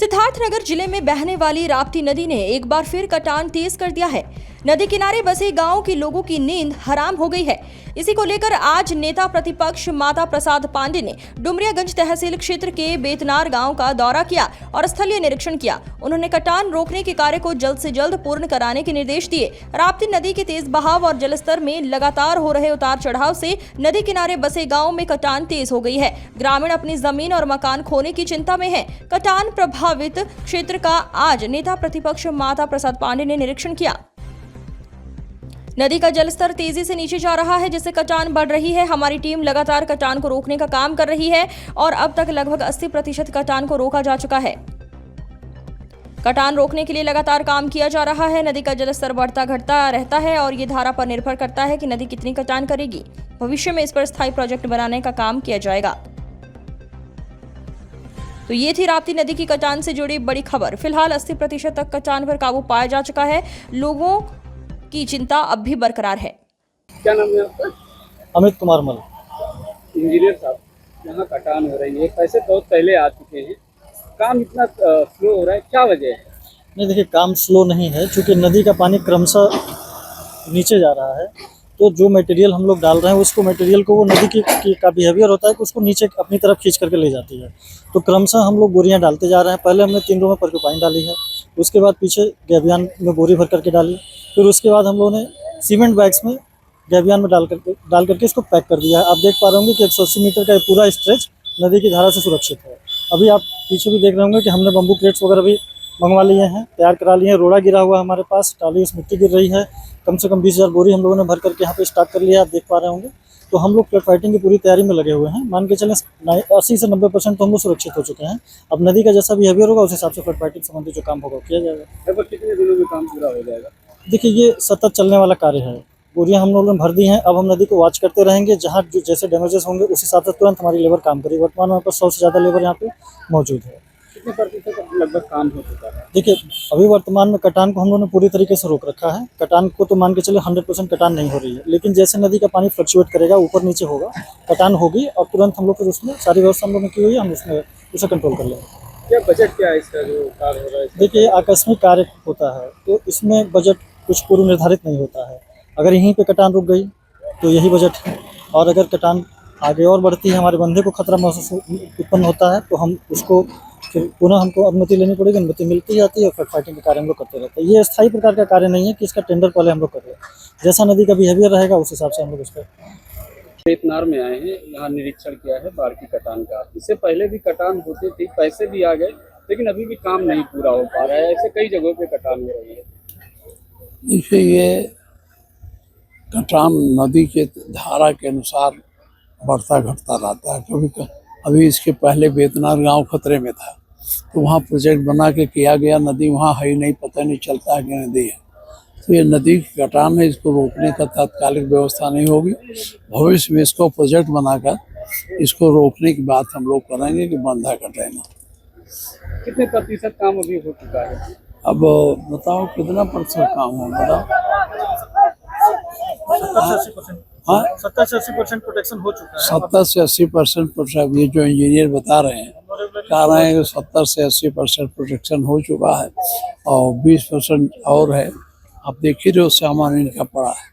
सिद्धार्थनगर जिले में बहने वाली राप्ती नदी ने एक बार फिर कटान तेज कर दिया है। नदी किनारे बसे गांव के लोगों की नींद हराम हो गई है। इसी को लेकर आज नेता प्रतिपक्ष माता प्रसाद पांडे ने डुमरियागंज तहसील क्षेत्र के बेतनार गांव का दौरा किया और स्थलीय निरीक्षण किया। उन्होंने कटान रोकने के कार्य को जल्द से जल्द पूर्ण कराने के निर्देश दिए। राप्ती नदी के तेज बहाव और जलस्तर में लगातार हो रहे उतार चढ़ाव से नदी किनारे बसे गाँव में कटान तेज हो गई है। ग्रामीण अपनी जमीन और मकान खोने की चिंता में है। कटान प्रभावित क्षेत्र का आज नेता प्रतिपक्ष माता प्रसाद पांडे ने निरीक्षण किया। नदी का जलस्तर तेजी से नीचे जा रहा है, जिससे कटान बढ़ रही है। हमारी टीम लगातार कटान को रोकने का काम कर रही है और अब तक लगभग 80% कटान को रोका जा चुका है। कटान रोकने के लिए लगातार काम किया जा रहा है। नदी का जलस्तर बढ़ता घटता रहता है और ये धारा पर निर्भर करता है कि नदी कितनी कटान करेगी। भविष्य में इस पर स्थायी प्रोजेक्ट बनाने का काम किया जाएगा। तो ये थी राप्ती नदी की कटान से जुड़ी बड़ी खबर। फिलहाल 80% तक कटान पर काबू पाया जा चुका है। लोगों की चिंता अब भी बरकरार है। क्या नाम है आपका? अमित कुमार मल। इंजीनियर साहब, यहाँ कटान हो रही है, पैसे बहुत पहले आ चुके हैं, काम इतना स्लो हो रहा है, क्या वजह है? नहीं, देखिए, काम स्लो नहीं है, क्योंकि नदी का पानी क्रमशः नीचे जा रहा है। तो जो मटेरियल हम लोग डाल रहे हैं उसको मटेरियल को वो नदी का बिहेवियर होता है कि उसको नीचे अपनी तरफ खींच करके ले जाती है। तो क्रमशः हम लोग बोरियां डालते जा रहे हैं। पहले हमने 3 रो में पर्क्यूपाइन डाली है, उसके बाद पीछे गैबियन में बोरी भर करके डाली, फिर उसके बाद हम लोगों ने सीमेंट बैग्स में गैबियन में डाल करके इसको पैक कर दिया है। आप देख पा रहे होंगे कि 180 मीटर का पूरा स्ट्रेच नदी की धारा से सुरक्षित है। अभी आप पीछे भी देख रहे होंगे कि हमने बम्बू क्रेट्स वगैरह भी मंगवा लिए हैं, तैयार करा लिए हैं। रोड़ा गिरा हुआ है हमारे पास, टाली उस मिट्टी गिर रही है। कम से कम 20,000 बोरी हम लोगों ने भर करके यहाँ पे स्टार्ट कर लिया है, आप देख पा रहे होंगे। तो हम लोग फ्लड फाइटिंग की पूरी तैयारी में लगे हुए हैं। मान के चलें 80 से 90% तो हम लोग सुरक्षित हो चुके हैं। अब नदी का जैसा बिहेवियर होगा उस हिसाब से फ्लड फाइटिंग संबंधी जो काम होगा किया जाएगा। लगभग कितने दिनों में काम पूरा हो जाएगा? देखिए, ये सतत चलने वाला कार्य है। बोरियां हम लोगों ने भर दी हैं, अब हम नदी को वॉच करते रहेंगे। जहाँ जो जैसे डैमेजेस होंगे उस हिसाब से तुरंत हमारी लेबर काम करेगी। वर्तमान में 100 से ज़्यादा लेबर यहाँ पे मौजूद है। कितने प्रतिशत लगभग काम हो चुका है? देखिए, अभी वर्तमान में कटान को हम लोगों ने पूरी तरीके से रोक रखा है। कटान को तो मान के चले 100% कटान नहीं हो रही है, लेकिन जैसे नदी का पानी फ्लक्चुएट करेगा, ऊपर नीचे होगा, कटान होगी और तुरंत हम लोग फिर उसमें सारी व्यवस्था हम लोगों ने की हुई है, हम उसमें उसे कंट्रोल कर लेंगे। क्या बजट क्या है इसका जो कार्य हो रहा है? देखिए, आकस्मिक कार्य होता है तो इसमें बजट कुछ पूर्व निर्धारित नहीं होता है। अगर यहीं पे कटान रुक गई तो यही बजट है, और अगर कटान आगे और बढ़ती है, हमारे बंधे को खतरा महसूस उत्पन्न होता है, तो हम उसको फिर पुनः हमको अनुमति लेनी पड़ेगी। अनुमति मिलती जाती है और फ्लड फाइटिंग का कार्य हम लोग करते रहते हैं। ये स्थायी प्रकार का कार्य नहीं है कि इसका टेंडर पहले हम लोग कर रहे हैं। जैसा नदी का बिहेवियर रहेगा उस हिसाब से हम लोग उस पर। बेतनार में आए हैं, यहाँ निरीक्षण किया है बाढ़ की कटान का। इससे पहले भी कटान होती थी, पैसे भी आ गए, लेकिन अभी भी काम नहीं पूरा हो पा रहा है। ऐसे कई जगहों पे कटान हो रही है। देखिए, ये कटान नदी के धारा के अनुसार बढ़ता घटता रहता है। कभी अभी इसके पहले बेतनार गांव खतरे में था, तो वहाँ प्रोजेक्ट बना के किया गया। नदी वहाँ है ही नहीं, पता नहीं चलता है कि नदी है। तो ये नदी की कटान है, इसको रोकने का तात्कालिक व्यवस्था नहीं होगी। भविष्य में इसको प्रोजेक्ट बनाकर इसको रोकने की बात हम लोग करेंगे कि बंधा कटे ना। कितने प्रतिशत काम अभी हो चुका है? अब बताओ कितना प्रतिशत काम हो? बताओ। 70 से 80% प्रोटेक्शन हो चुका है। 70 से 80% प्रोटेक्शन, ये जो इंजीनियर बता रहे हैं, कह रहे हैं कि 70 से 80% प्रोटेक्शन हो चुका है और 20% और है। आप देखिए जो सामान इनका पड़ा है।